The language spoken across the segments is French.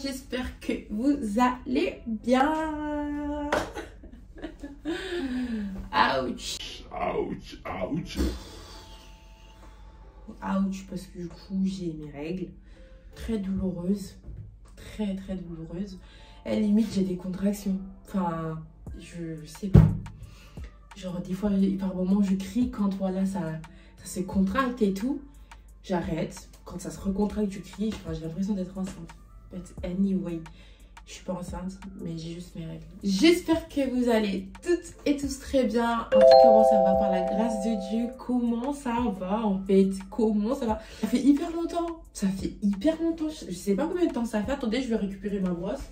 j'espère que vous allez bien. Ouch. Ouch, ouch. Ouch, parce que du coup, j'ai mes règles. Très douloureuses. Très, très douloureuses. Et limite, j'ai des contractions. Enfin, je sais pas. Genre, des fois, par moments, je crie quand voilà, ça se contracte et tout. J'arrête. Quand ça se recontracte, je crie. Enfin, j'ai l'impression d'être enceinte. But anyway, je suis pas enceinte, mais j'ai juste mes règles. J'espère que vous allez toutes et tous très bien. En tout cas, comment ça va par la grâce de Dieu? Comment ça va en fait? Comment ça va? Ça fait hyper longtemps. Ça fait hyper longtemps. Je sais pas combien de temps ça fait. Attendez, je vais récupérer ma brosse.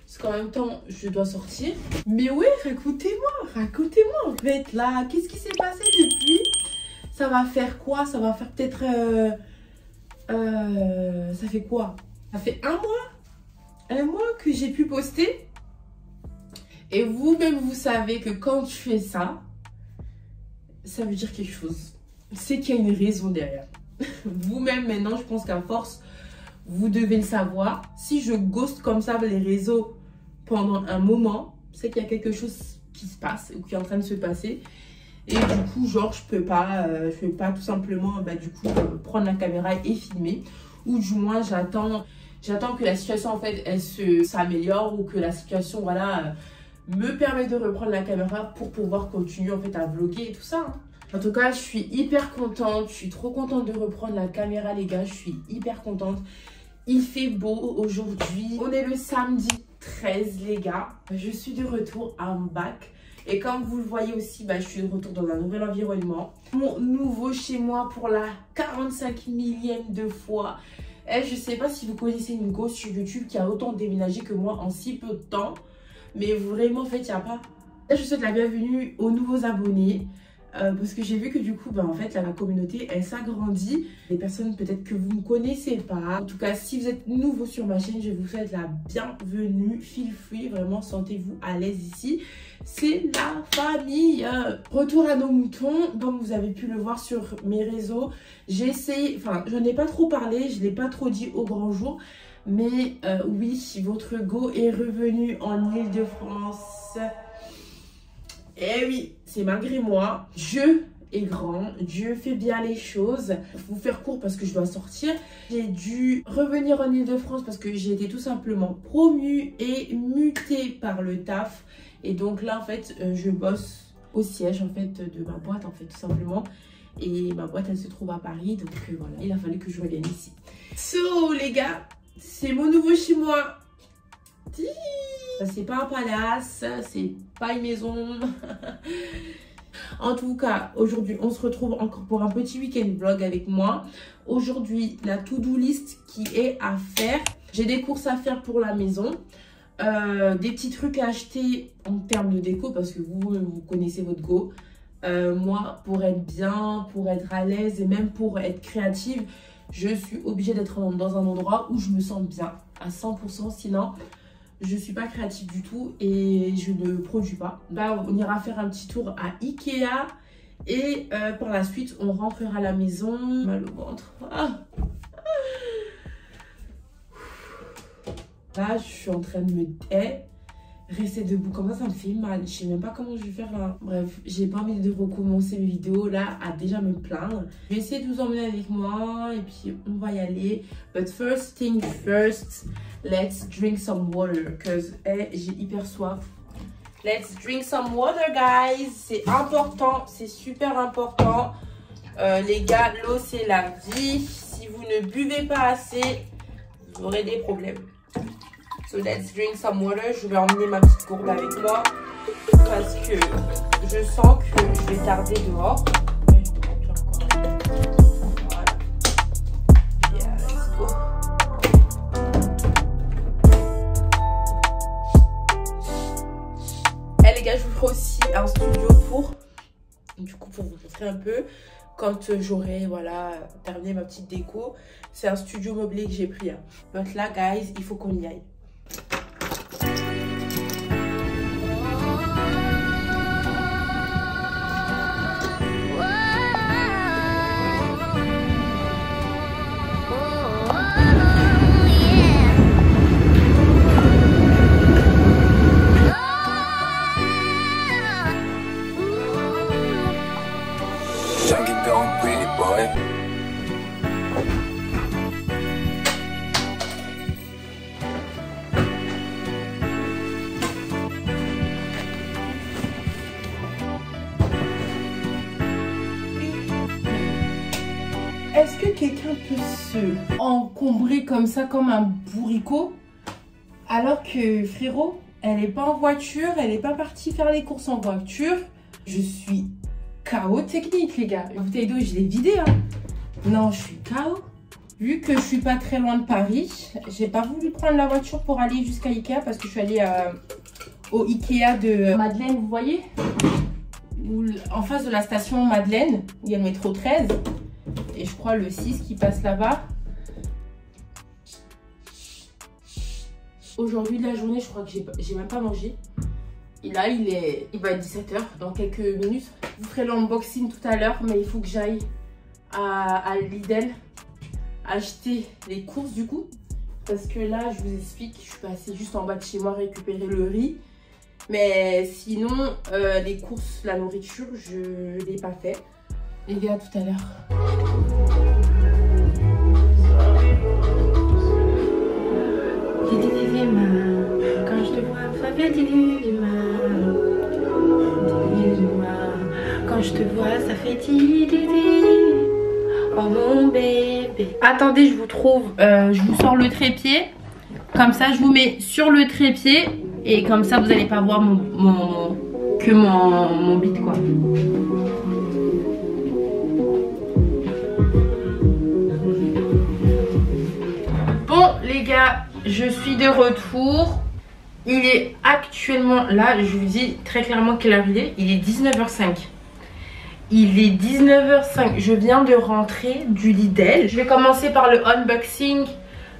Parce qu'en même temps, je dois sortir. Mais ouais, racontez-moi en fait là. Qu'est-ce qui s'est passé depuis? Ça va faire quoi? Ça va faire peut-être... ça fait quoi? Ça fait un mois que j'ai pu poster. Et vous-même, vous savez que quand je fais ça, ça veut dire quelque chose. C'est qu'il y a une raison derrière. Vous-même, maintenant, je pense qu'à force, vous devez le savoir. Si je ghost comme ça les réseaux pendant un moment, c'est qu'il y a quelque chose qui se passe ou qui est en train de se passer. Et du coup, genre, je peux pas tout simplement, du coup, prendre la caméra et filmer. Ou du moins, j'attends que la situation, en fait, elle s'améliore ou que la situation, voilà, me permet de reprendre la caméra pour pouvoir continuer, en fait, à vlogger et tout ça. En tout cas, je suis hyper contente. Je suis trop contente de reprendre la caméra, les gars. Je suis hyper contente. Il fait beau aujourd'hui. On est le samedi 13, les gars. Je suis de retour, I'm back. Et comme vous le voyez aussi, je suis de retour dans un nouvel environnement. Mon nouveau chez moi pour la 45 millième de fois. Et je sais pas si vous connaissez une gosse sur YouTube qui a autant déménagé que moi en si peu de temps. Mais vraiment, en fait, il n'y a pas... Je souhaite la bienvenue aux nouveaux abonnés. Parce que j'ai vu que du coup, en fait, la communauté, elle s'agrandit. Des personnes peut-être que vous ne connaissez pas. En tout cas, si vous êtes nouveau sur ma chaîne, je vous souhaite la bienvenue. Feel free, vraiment, sentez-vous à l'aise ici. C'est la famille. Retour à nos moutons. Donc, vous avez pu le voir sur mes réseaux. J'ai essayé, enfin, je n'ai pas trop parlé, je ne l'ai pas trop dit au grand jour. Mais oui, votre go est revenu en Île-de-France. Eh oui, c'est malgré moi. Dieu est grand, Dieu fait bien les choses. Pour vous faire court parce que je dois sortir, j'ai dû revenir en Île-de-France parce que j'ai été tout simplement promue et mutée par le taf. Et donc là, en fait, je bosse au siège en fait de ma boîte, en fait, tout simplement. Et ma boîte, elle se trouve à Paris. Donc voilà, il a fallu que je revienne ici. So, les gars, c'est mon nouveau chez moi. C'est pas un palace, c'est pas une maison. En tout cas, aujourd'hui, on se retrouve encore pour un petit week-end vlog avec moi. Aujourd'hui, la to-do list qui est à faire. J'ai des courses à faire pour la maison. Des petits trucs à acheter en termes de déco parce que vous connaissez votre go. Moi, pour être bien, pour être à l'aise et même pour être créative, je suis obligée d'être dans un endroit où je me sens bien à 100%. Sinon, je ne suis pas créative du tout et je ne produis pas. Là, on ira faire un petit tour à Ikea et par la suite, on rentrera à la maison. Mal au ventre. Ah. Là, je suis en train de me rester debout. Comme ça me fait mal. Je sais même pas comment je vais faire là. Bref, j'ai pas envie de recommencer mes vidéos là à déjà me plaindre. Je vais essayer de vous emmener avec moi et puis on va y aller. But first thing first, let's drink some water. Cause j'ai hyper soif. Let's drink some water, guys. C'est important, c'est super important. Les gars, l'eau c'est la vie. Si vous ne buvez pas assez, vous aurez des problèmes. So let's drink some water. Je vais emmener ma petite gourde avec moi parce que je sens que je vais tarder dehors. Voilà. Yeah, let's go. Les gars, je vous ferai aussi un studio tour. Du coup, pour vous montrer un peu quand j'aurai terminé ma petite déco. C'est un studio meublé que j'ai pris. Donc là, guys, il faut qu'on y aille. Shake it down, pretty boy. Est-ce que quelqu'un peut se encombrer comme ça, comme un bourricot, alors que frérot, elle n'est pas en voiture, elle n'est pas partie faire les courses en voiture. Je suis KO technique, les gars. La bouteille d'eau, je l'ai vidée, hein. Non, je suis KO. Vu que je suis pas très loin de Paris, j'ai pas voulu prendre la voiture pour aller jusqu'à Ikea parce que je suis allée au Ikea de Madeleine, vous voyez, en face de la station Madeleine, il y a le métro 13. Et je crois le 6 qui passe là-bas. Aujourd'hui de la journée, je crois que j'ai même pas mangé. Et là, il va être 17 h dans quelques minutes. Je vous ferai l'unboxing tout à l'heure, mais il faut que j'aille à Lidl acheter les courses du coup. Parce que là, je vous explique, je suis passée juste en bas de chez moi récupérer le riz. Mais sinon, les courses, la nourriture, je ne l'ai pas fait. Les gars, à tout à l'heure. Quand je te vois, ça fait quand je te vois, ça fait oh mon bébé. Attendez, je vous trouve, je vous sors le trépied. Comme ça, je vous mets sur le trépied. Et comme ça, vous n'allez pas voir mon bit, quoi. Bon, les gars, je suis de retour. Il est actuellement, là, je vous dis très clairement quelle heure il est. Il est 19 h 05. Il est 19 h 05. Je viens de rentrer du Lidl. Je vais commencer par le unboxing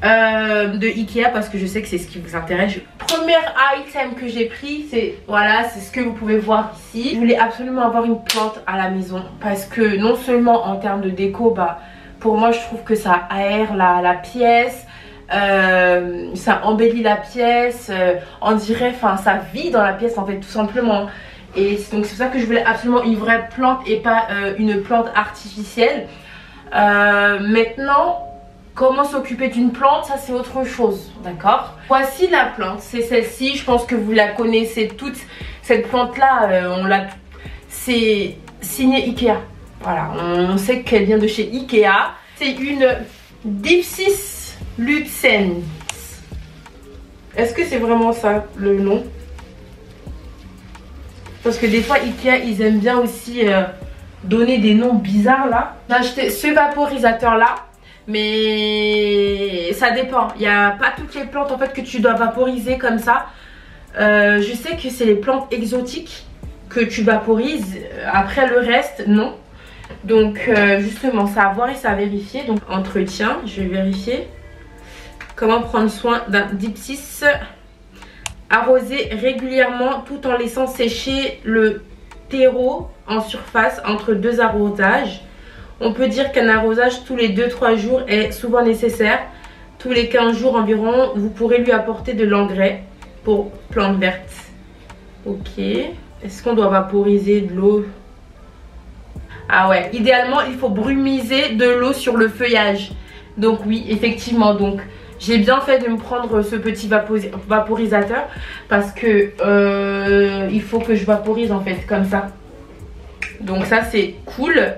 de Ikea parce que je sais que c'est ce qui vous intéresse. Premier item que j'ai pris, c'est voilà, c'est ce que vous pouvez voir ici. Je voulais absolument avoir une plante à la maison parce que non seulement en termes de déco, bah pour moi je trouve que ça aère la pièce. Ça embellit la pièce, on dirait, enfin ça vit dans la pièce en fait tout simplement. Et donc c'est pour ça que je voulais absolument une vraie plante et pas une plante artificielle. Maintenant, comment s'occuper d'une plante, ça c'est autre chose, d'accord? Voici la plante, c'est celle-ci, je pense que vous la connaissez toute. Cette plante là, c'est signé Ikea. Voilà, on sait qu'elle vient de chez Ikea. C'est une Dipsis Lutsens. Est-ce que c'est vraiment ça le nom? Parce que des fois Ikea ils aiment bien aussi donner des noms bizarres là. J'ai acheté ce vaporisateur là, mais ça dépend. Il n'y a pas toutes les plantes en fait que tu dois vaporiser comme ça. Je sais que c'est les plantes exotiques que tu vaporises. Après le reste non. Donc justement ça à voir et ça à vérifier. Donc entretien, je vais vérifier. Comment prendre soin d'un Dipsis. Arroser régulièrement tout en laissant sécher le terreau en surface entre deux arrosages. On peut dire qu'un arrosage tous les 2-3 jours est souvent nécessaire. Tous les 15 jours environ, vous pourrez lui apporter de l'engrais pour plantes vertes. Ok. Est-ce qu'on doit vaporiser de l'eau? Ah ouais, idéalement il faut brumiser de l'eau sur le feuillage. Donc oui, effectivement, donc j'ai bien fait de me prendre ce petit vaporisateur parce que il faut que je vaporise en fait comme ça. Donc ça c'est cool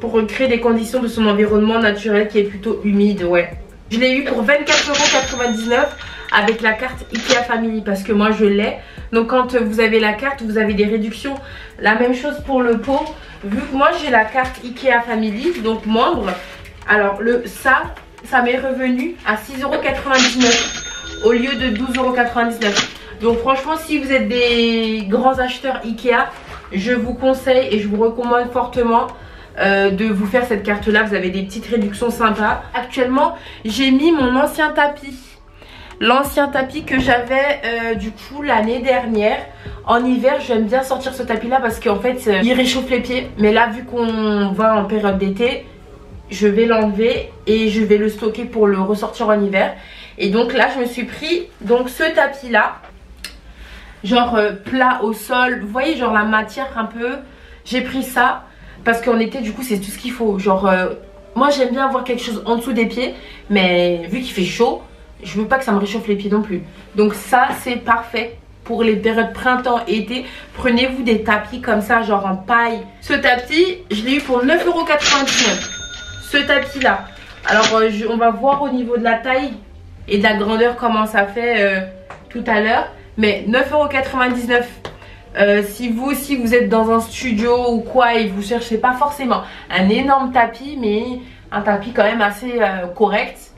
pour créer des conditions de son environnement naturel qui est plutôt humide, ouais. Je l'ai eu pour 24,99 € avec la carte Ikea Family parce que moi je l'ai. Donc quand vous avez la carte, vous avez des réductions. La même chose pour le pot. Vu que moi j'ai la carte Ikea Family, donc membre, alors ça m'est revenu à 6,99 € au lieu de 12,99 €. Donc franchement, si vous êtes des grands acheteurs Ikea, je vous conseille et je vous recommande fortement de vous faire cette carte là. Vous avez des petites réductions sympas. Actuellement j'ai mis mon ancien tapis. L'ancien tapis que j'avais du coup l'année dernière. En hiver j'aime bien sortir ce tapis là parce qu'en fait il réchauffe les pieds. Mais là vu qu'on va en période d'été, je vais l'enlever et je vais le stocker pour le ressortir en hiver. Et donc là je me suis pris donc ce tapis là, genre plat au sol, vous voyez genre la matière un peu. J'ai pris ça Parce qu'en été du coup c'est tout ce qu'il faut. Genre moi j'aime bien avoir quelque chose en dessous des pieds. Mais vu qu'il fait chaud, je veux pas que ça me réchauffe les pieds non plus. Donc ça c'est parfait. Pour les périodes printemps-été, prenez-vous des tapis comme ça, genre en paille. Ce tapis, je l'ai eu pour 9,99 €. Ce tapis-là. Alors, on va voir au niveau de la taille et de la grandeur comment ça fait tout à l'heure. Mais 9,99 €. Si vous aussi, vous êtes dans un studio ou quoi et vous cherchez pas forcément un énorme tapis, mais un tapis quand même assez correct.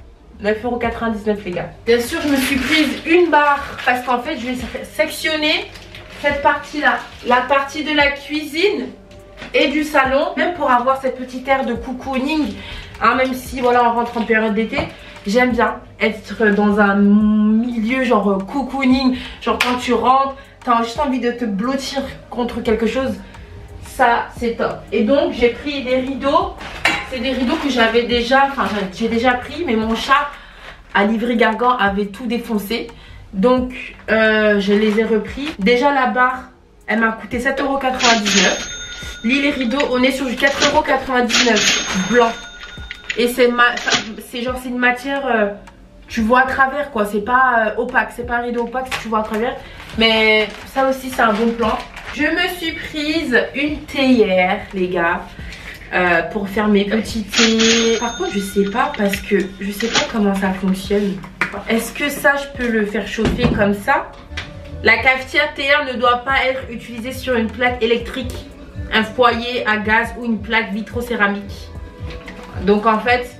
9,99 € les gars. Bien sûr je me suis prise une barre parce qu'en fait je vais sectionner cette partie là. La partie de la cuisine et du salon. Même pour avoir cette petite air de cocooning. Hein, même si voilà on rentre en période d'été. J'aime bien être dans un milieu genre cocooning. Genre quand tu rentres, t'as juste envie de te blottir contre quelque chose. Ça c'est top. Et donc j'ai pris des rideaux. C'est des rideaux que j'avais déjà, enfin j'ai déjà pris, mais mon chat à Livry-Gargan avait tout défoncé. Donc je les ai repris. Déjà la barre, elle m'a coûté 7,99 €. Les rideaux, on est sur du 4,99 € blanc. Et c'est genre c'est une matière, tu vois à travers quoi. C'est pas opaque, c'est pas un rideau opaque si tu vois à travers. Mais ça aussi c'est un bon plan. Je me suis prise une théière les gars. Pour faire mes petits thés. Par contre je sais pas parce que je sais pas comment ça fonctionne. Est-ce que ça je peux le faire chauffer comme ça? La cafetière théière ne doit pas être utilisée sur une plaque électrique, un foyer à gaz ou une plaque vitrocéramique. Donc en fait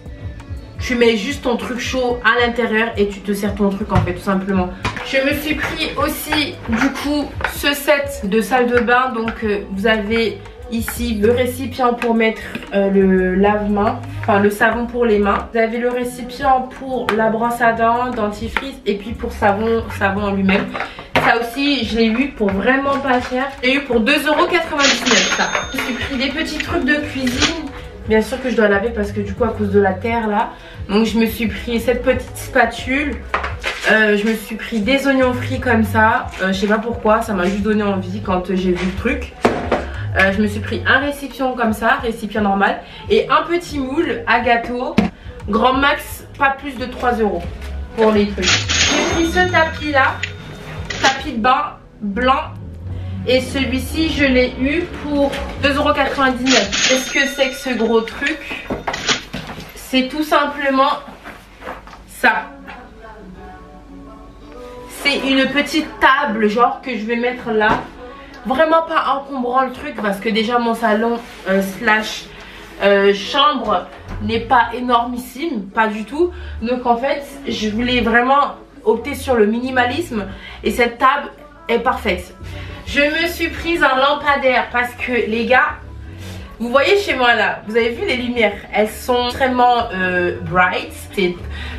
tu mets juste ton truc chaud à l'intérieur et tu te sers ton truc en fait tout simplement. Je me suis pris aussi du coup ce set de salle de bain. Donc vous avez ici le récipient pour mettre le lave-main, enfin le savon pour les mains. Vous avez le récipient pour la brosse à dents, dentifrice et puis pour savon en lui-même. Ça aussi je l'ai eu pour vraiment pas cher. Je l'ai eu pour 2,99 € ça. Je me suis pris des petits trucs de cuisine. Bien sûr que je dois laver parce que du coup à cause de la terre là. Donc je me suis pris cette petite spatule. Je me suis pris des oignons frits comme ça. Je sais pas pourquoi, ça m'a juste donné envie quand j'ai vu le truc. Je me suis pris un récipient comme ça, récipient normal. Et un petit moule à gâteau. Grand max, pas plus de 3 € pour les trucs. J'ai pris ce tapis là. Tapis de bain blanc. Et celui-ci, je l'ai eu pour 2,99 €. Qu'est-ce que c'est que ce gros truc? C'est tout simplement ça. C'est une petite table genre que je vais mettre là. Vraiment pas encombrant le truc parce que déjà mon salon slash chambre n'est pas énormissime, pas du tout. Donc en fait je voulais vraiment opter sur le minimalisme et cette table est parfaite. Je me suis prise un lampadaire parce que les gars, vous voyez chez moi là, vous avez vu les lumières, elles sont extrêmement bright.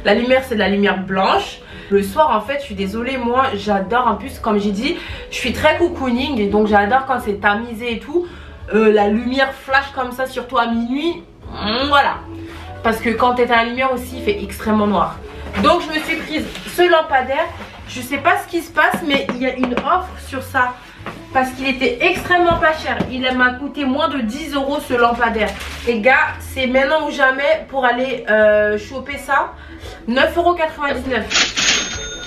La lumière c'est de la lumière blanche. Le soir en fait je suis désolée, moi j'adore, en plus comme j'ai dit je suis très cocooning et donc j'adore quand c'est tamisé et tout. La lumière flash comme ça surtout à minuit, voilà. Parce que quand t'es à la lumière aussi il fait extrêmement noir. Donc je me suis prise ce lampadaire. Je sais pas ce qui se passe mais il y a une offre sur ça. Parce qu'il était extrêmement pas cher. Il m'a coûté moins de 10 € ce lampadaire. Les gars, c'est maintenant ou jamais pour aller choper ça. 9,99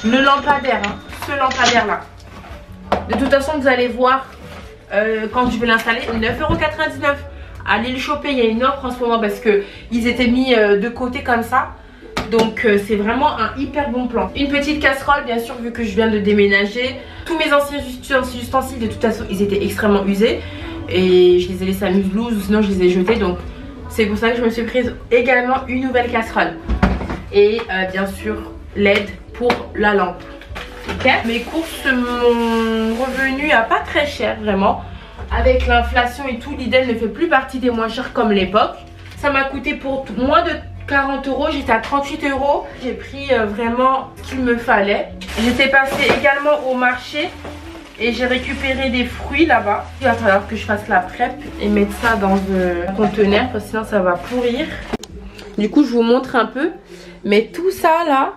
€. Le lampadaire, hein, ce lampadaire là. De toute façon, vous allez voir quand je vais l'installer. 9,99 €. Allez le choper, il y a une offre en ce moment parce que ils étaient mis de côté comme ça. Donc c'est vraiment un hyper bon plan. Une petite casserole bien sûr vu que je viens de déménager. Tous mes anciens ustensiles de toute façon ils étaient extrêmement usés. Et je les ai laissés à Mulhouse ou sinon je les ai jetés. Donc c'est pour ça que je me suis prise également une nouvelle casserole. Et bien sûr LED pour la lampe. Okay. Mes courses m'ont revenu à pas très cher vraiment. Avec l'inflation et tout, Lidl ne fait plus partie des moins chers comme l'époque. Ça m'a coûté pour moins de 40 €, j'étais à 38 €. J'ai pris vraiment ce qu'il me fallait. J'étais passée également au marché et j'ai récupéré des fruits là-bas. Il va falloir que je fasse la prep et mettre ça dans un conteneur parce que sinon ça va pourrir. Du coup je vous montre un peu. Mais tout ça là,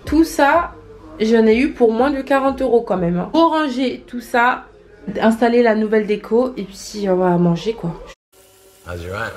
tout ça j'en ai eu pour moins de 40 € quand même. Pour ranger tout ça, installer la nouvelle déco et puis on va manger quoi. How's your aunt?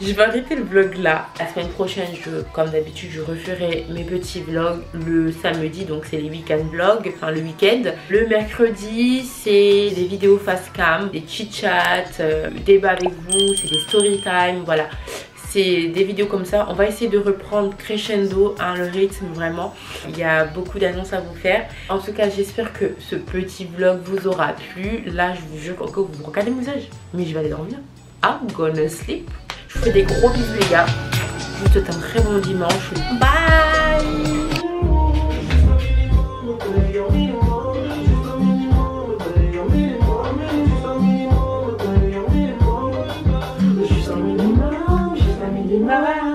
Je vais arrêter le vlog là. La semaine prochaine, comme d'habitude, je referai mes petits vlogs le samedi, donc c'est les week-end vlogs, enfin le week-end. Le mercredi, c'est des vidéos face cam, des chit-chats, débat avec vous, c'est des story time, voilà. C'est des vidéos comme ça. On va essayer de reprendre crescendo, hein, le rythme vraiment. Il y a beaucoup d'annonces à vous faire. En tout cas, j'espère que ce petit vlog vous aura plu. Là, je vous jure que vous regardez mon visage, mais je vais aller dormir. I'm gonna sleep. Je vous fais des gros bisous les gars. Je vous souhaite un très bon dimanche. Bye. Juste un minimum.